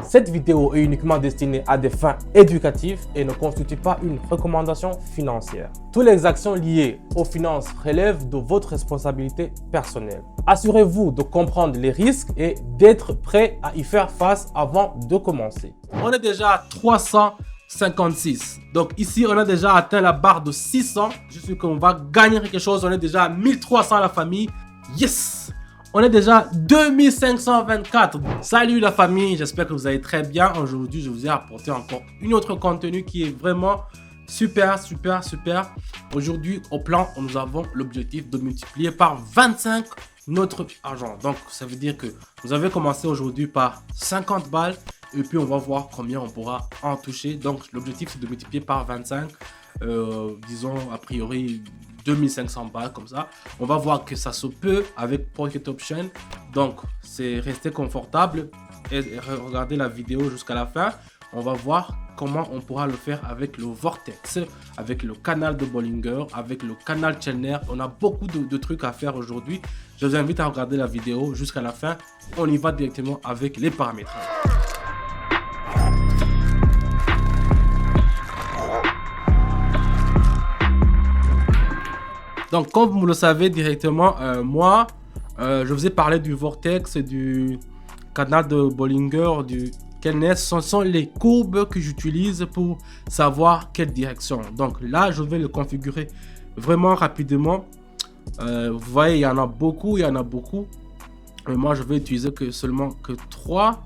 Cette vidéo est uniquement destinée à des fins éducatives et ne constitue pas une recommandation financière. Toutes les actions liées aux finances relèvent de votre responsabilité personnelle. Assurez-vous de comprendre les risques et d'être prêt à y faire face avant de commencer. On est déjà à 356. Donc ici, on a déjà atteint la barre de 600. Je suis qu'on va gagner quelque chose. On est déjà à 1300 la famille. Yes! On est déjà 2524. Salut la famille, j'espère que vous allez très bien. Aujourd'hui, je vous ai apporté encore une autre contenu qui est vraiment super. Aujourd'hui, au plan, nous avons l'objectif de multiplier par 25 notre argent. Donc, ça veut dire que vous avez commencé aujourd'hui par 50 balles et puis on va voir combien on pourra en toucher. Donc, l'objectif, c'est de multiplier par 25. Disons, a priori, 2500 balles comme ça. On va voir que ça se peut avec Pocket Option. Donc, c'est rester confortable et regarder la vidéo jusqu'à la fin. On va voir comment on pourra le faire avec le Vortex, avec le canal de Bollinger, avec le canal Challenger. On a beaucoup de trucs à faire aujourd'hui. Je vous invite à regarder la vidéo jusqu'à la fin. On y va directement avec les paramétrages. Donc, comme vous le savez directement, moi, je vous ai parlé du Vortex, du canal de Bollinger, du Kenneth. Ce sont les courbes que j'utilise pour savoir quelle direction. Donc là, je vais le configurer vraiment rapidement. Vous voyez, il y en a beaucoup. Mais moi, je vais utiliser seulement 3.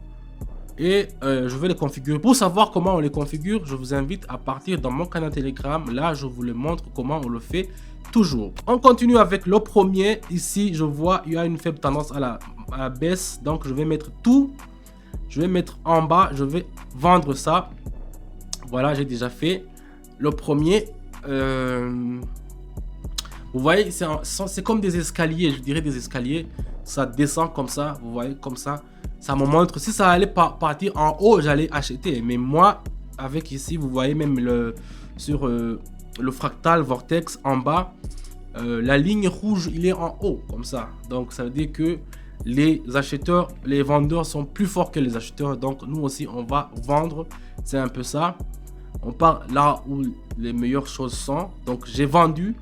Et je vais les configurer. Pour savoir comment on les configure, je vous invite à partir dans mon canal Telegram. Là, je vous le montre comment on le fait toujours. On continue avec le premier. Ici, je vois il y a une faible tendance à la baisse. Donc, je vais mettre tout. Je vais mettre en bas. Je vais vendre ça. Voilà, j'ai déjà fait le premier. Vous voyez, c'est comme des escaliers. Je dirais des escaliers. Ça descend comme ça. Vous voyez, comme ça. Ça me montre, si ça allait partir en haut, j'allais acheter. Mais moi, avec ici, vous voyez même sur le fractal Vortex en bas, la ligne rouge, il est en haut, comme ça. Donc, ça veut dire que les acheteurs, les vendeurs sont plus forts que les acheteurs. Donc, nous aussi, on va vendre. C'est un peu ça. On part là où les meilleures choses sont. Donc, j'ai vendu.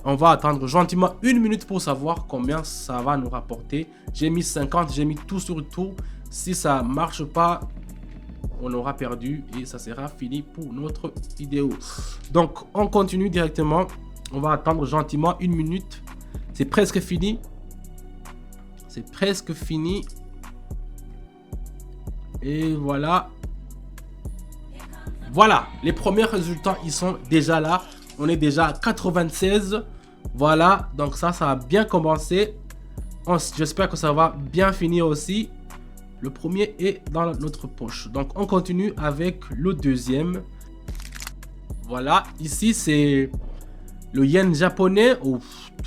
On va attendre gentiment 1 minute pour savoir combien ça va nous rapporter. J'ai mis 50, j'ai mis tout sur tout. Si ça marche pas, on aura perdu et ça sera fini pour notre vidéo. Donc, on continue directement. On va attendre gentiment 1 minute. C'est presque fini. C'est presque fini. Et voilà. Voilà, les premiers résultats, ils sont déjà là. On est déjà à 96. Voilà, donc ça a bien commencé. J'espère que ça va bien finir aussi. Le premier est dans notre poche. Donc, on continue avec le deuxième. Voilà, ici, c'est le yen japonais.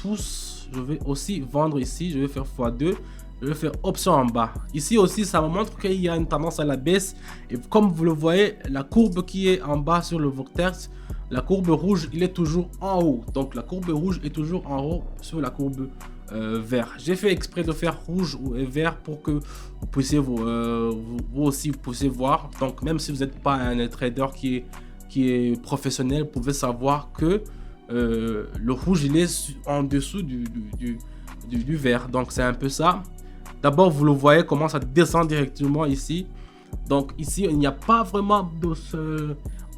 Tous, je vais aussi vendre ici. Je vais faire x2. Je vais faire option en bas. Ici aussi, ça me montre qu'il y a une tendance à la baisse. Et comme vous le voyez, la courbe qui est en bas sur le Vortex, la courbe rouge, il est toujours en haut. Donc, la courbe rouge est toujours en haut sur la courbe vert. J'ai fait exprès de faire rouge ou vert pour que vous puissiez vous aussi vous puissiez voir. Donc, même si vous n'êtes pas un trader qui est professionnel, vous pouvez savoir que le rouge, il est en dessous du vert. Donc, c'est un peu ça. D'abord, vous le voyez comment ça descend directement ici. Donc, ici, il n'y a pas vraiment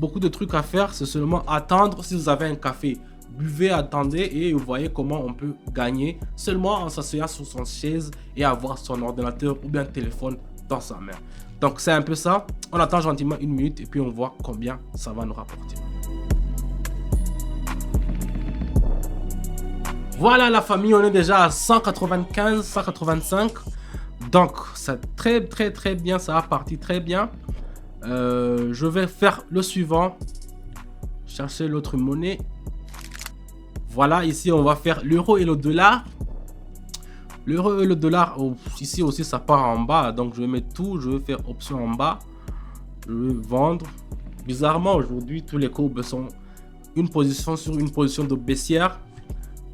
beaucoup de trucs à faire. C'est seulement attendre. Si vous avez un café, buvez, attendez et vous voyez comment on peut gagner seulement en s'asseyant sur son chaise et avoir son ordinateur ou bien téléphone dans sa main. Donc, c'est un peu ça. On attend gentiment 1 minute et puis on voit combien ça va nous rapporter. Voilà la famille, on est déjà à 195, 185. Donc, c'est très bien, ça a parti très bien. Je vais faire le suivant. Chercher l'autre monnaie. Voilà, ici, on va faire l'euro et le dollar. L'euro et le dollar, ici aussi, ça part en bas. Donc, je vais mettre tout. Je vais faire option en bas. Je vais vendre. Bizarrement, aujourd'hui, tous les courbes sont une position sur une position de baissière.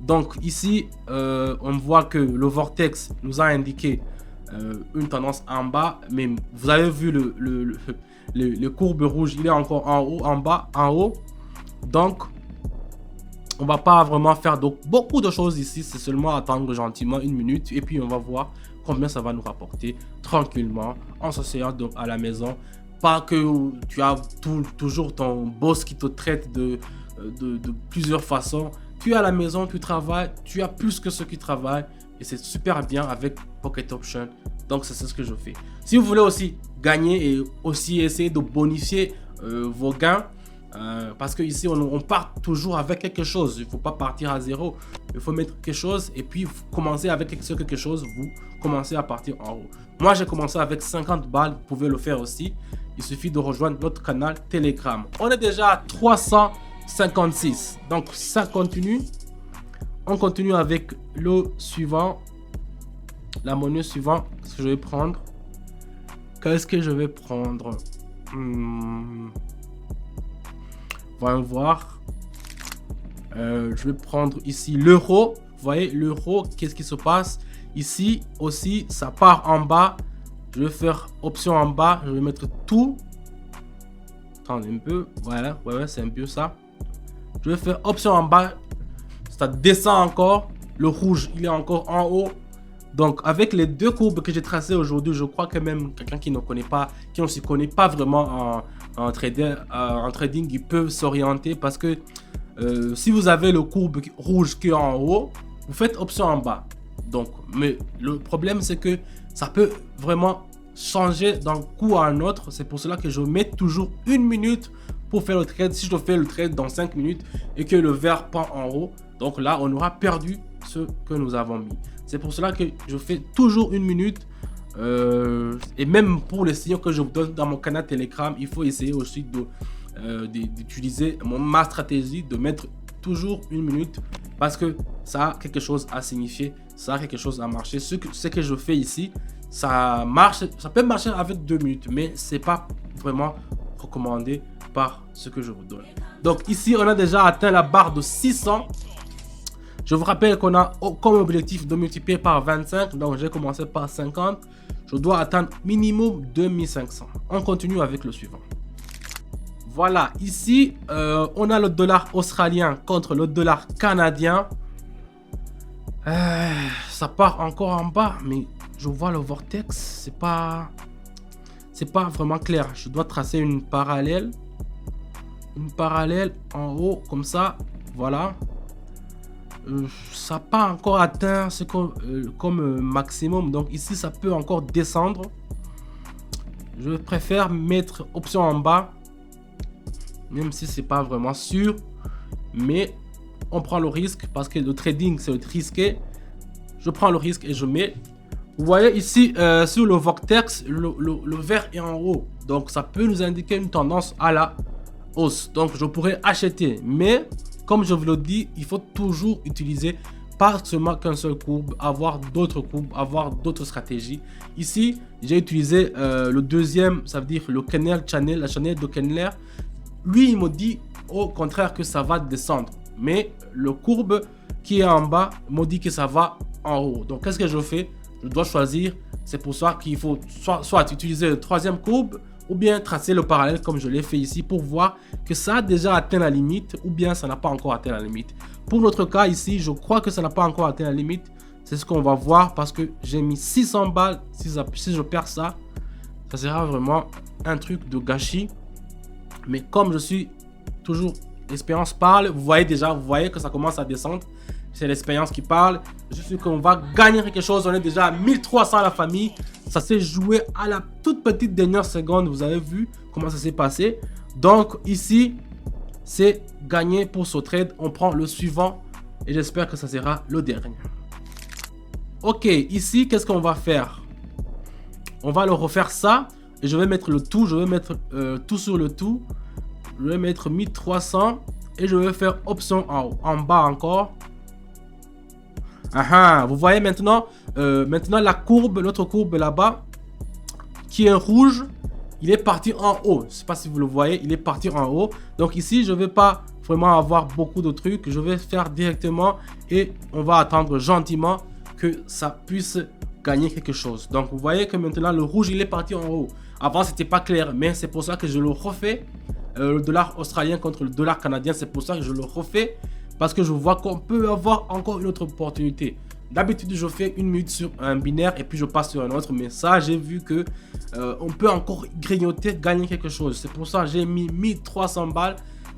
Donc, ici, on voit que le Vortex nous a indiqué une tendance en bas, mais vous avez vu le courbe rouge, il est encore en haut, en bas, en haut. Donc, on va pas vraiment faire beaucoup de choses ici, c'est seulement attendre gentiment 1 minute et puis on va voir combien ça va nous rapporter tranquillement en s'asseyant à la maison. Pas que tu as toujours ton boss qui te traite de plusieurs façons. Tu es à la maison, tu travailles, tu as plus que ceux qui travaillent et c'est super bien avec Pocket Option. Donc c'est ce que je fais. Si vous voulez aussi gagner et aussi essayer de bonifier vos gains, parce que ici on part toujours avec quelque chose. Il ne faut pas partir à zéro. Il faut mettre quelque chose et puis commencer avec quelque chose. Vous commencez à partir en haut. Moi j'ai commencé avec 50 balles. Vous pouvez le faire aussi. Il suffit de rejoindre notre canal Telegram. On est déjà à 356. Donc ça continue. On continue avec le suivant. La monnaie suivante. Qu'est-ce que je vais prendre? Qu'est-ce que je vais prendre? Voyons voir. Je vais prendre ici l'euro. Vous voyez l'euro, qu'est-ce qui se passe? Ici aussi, ça part en bas. Je vais faire option en bas. Je vais mettre tout. Attendez un peu. Voilà, ouais, c'est un peu ça. Je vais faire option en bas. Ça descend encore. Le rouge, il est encore en haut. Donc, avec les deux courbes que j'ai tracées aujourd'hui, je crois que même quelqu'un qui ne connaît pas, qui ne s'y connaît pas vraiment en trading, il peut s'orienter parce que si vous avez le courbe rouge qui est en haut, vous faites option en bas. Donc, mais le problème, c'est que ça peut vraiment changer d'un coup à un autre. C'est pour cela que je mets toujours 1 minute pour faire le trade. Si je fais le trade dans 5 minutes et que le vert prend en haut, donc là, on aura perdu ce que nous avons mis. C'est pour cela que je fais toujours 1 minute. Et même pour les signaux que je vous donne dans mon canal Telegram, il faut essayer aussi d'utiliser ma stratégie, de mettre toujours 1 minute parce que ça a quelque chose à signifier, ça a quelque chose à marcher. Ce que je fais ici, ça marche, ça peut marcher avec 2 minutes, mais c'est pas vraiment recommandé par ce que je vous donne. Donc ici, on a déjà atteint la barre de 600. Je vous rappelle qu'on a comme objectif de multiplier par 25. Donc, j'ai commencé par 50. Je dois atteindre minimum 2500. On continue avec le suivant. Voilà. Ici, on a le dollar australien contre le dollar canadien. Ça part encore en bas. Mais je vois le vortex. C'est pas vraiment clair. Je dois tracer une parallèle. Une parallèle en haut. Comme ça. Voilà. Ça n'a pas encore atteint ce comme maximum, donc ici ça peut encore descendre. Je préfère mettre option en bas, même si c'est pas vraiment sûr, mais on prend le risque parce que le trading c'est risqué. Je prends le risque et je mets. Vous voyez ici sur le vortex, le vert est en haut, donc ça peut nous indiquer une tendance à la hausse. Donc je pourrais acheter, mais comme je vous le dis, il faut toujours utiliser pas seulement qu'un seul courbe, avoir d'autres courbes, avoir d'autres stratégies. Ici, j'ai utilisé le deuxième, ça veut dire le Kenner Channel, la channel de Kenner. Lui, il me dit au contraire que ça va descendre. Mais le courbe qui est en bas me dit que ça va en haut. Donc, qu'est-ce que je fais? Je dois choisir. C'est pour ça qu'il faut soit utiliser le troisième courbe ou bien tracer le parallèle comme je l'ai fait ici pour voir que ça a déjà atteint la limite ou bien ça n'a pas encore atteint la limite. Pour notre cas ici, je crois que ça n'a pas encore atteint la limite. C'est ce qu'on va voir parce que j'ai mis 600 balles. Si je perds ça, ça sera vraiment un truc de gâchis. Mais comme je suis toujours, l'expérience parle, vous voyez que ça commence à descendre. C'est l'expérience qui parle. Je suis qu'on va gagner quelque chose. On est déjà à 1300 à la famille. Ça s'est joué à la toute petite dernière seconde. Vous avez vu comment ça s'est passé. Donc ici, c'est gagné pour ce trade. On prend le suivant et j'espère que ça sera le dernier. Ok, ici, qu'est-ce qu'on va faire? On va le refaire ça. Et je vais mettre le tout. Je vais mettre tout sur le tout. Je vais mettre 1300 et je vais faire option en bas encore. Vous voyez maintenant, la courbe, notre courbe là-bas, qui est rouge, il est parti en haut. Je ne sais pas si vous le voyez, il est parti en haut. Donc ici, je ne vais pas vraiment avoir beaucoup de trucs. Je vais faire directement et on va attendre gentiment que ça puisse gagner quelque chose. Donc vous voyez que maintenant le rouge il est parti en haut. Avant c'était pas clair, mais c'est pour ça que je le refais. Le dollar australien contre le dollar canadien, c'est pour ça que je le refais. Parce que je vois qu'on peut avoir encore une autre opportunité. D'habitude je fais 1 minute sur un binaire et puis je passe sur un autre. Mais ça j'ai vu que on peut encore grignoter, gagner quelque chose. C'est pour ça que j'ai mis 1300 balles.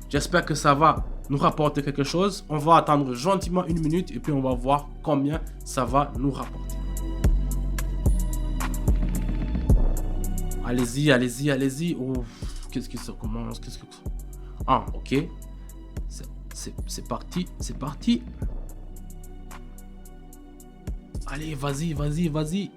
J'espère que ça va nous rapporter quelque chose. On va attendre gentiment 1 minute et puis on va voir combien ça va nous rapporter. Allez-y, allez-y, allez-y. Oh, qu'est-ce que ça commence? Qu'est-ce que... Ah, ok. C'est parti, c'est parti. Allez, vas-y, vas-y, vas-y.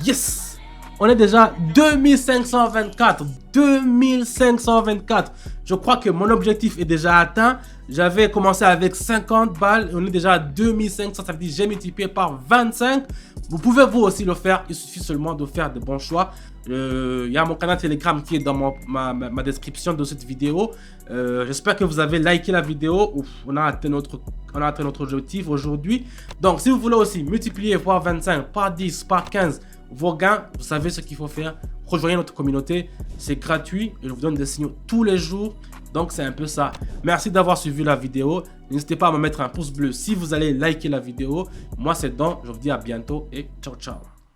Yes! On est déjà 2524. 2524. Je crois que mon objectif est déjà atteint. J'avais commencé avec 50 balles. On est déjà à 2500. Ça veut dire que j'ai multiplié par 25. Vous pouvez vous aussi le faire. Il suffit seulement de faire de bons choix. Il y a mon canal Telegram qui est dans ma description de cette vidéo. J'espère que vous avez liké la vidéo. Ouf, on a atteint notre objectif aujourd'hui. Donc si vous voulez aussi multiplier par 25, par 10, par 15 vos gains, vous savez ce qu'il faut faire. Rejoignez notre communauté, c'est gratuit et je vous donne des signaux tous les jours. Donc c'est un peu ça. Merci d'avoir suivi la vidéo. N'hésitez pas à me mettre un pouce bleu si vous allez liker la vidéo. Moi c'est Don, je vous dis à bientôt et ciao ciao.